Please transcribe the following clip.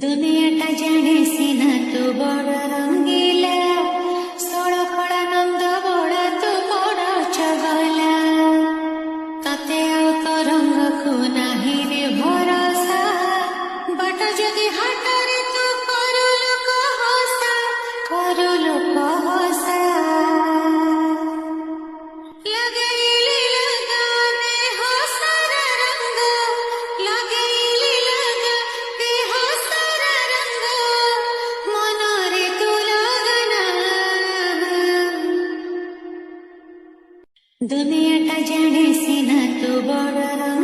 দুনিয়াটা জানিস না তু বড় রঙ্গিলা, ষোড় খড়ানন্দ বড় তু বড় চগলা। তাতে ଆଉ ତରଙ୍ଗକୁ ନାହିଁ ରେ ଭରସା, ବାଟ ଯଦି ହାଟରେ ତୁ କରୁ ଲୋକ ହସା, କରୁ ଲୋକ ହସା। ଲଗେଇଲି ଲଗାନେ ହସର ରଙ୍ଗ, ଲଗେଇଲି ଲଗା ଦେହ ସାରା ରଙ୍ଗ, ମନରେ ତୁ ଲଗନା। ଦୁନିଆଟା ଜାଣିସି ନା ତୁ ବଡ଼ ରଙ୍ଗ।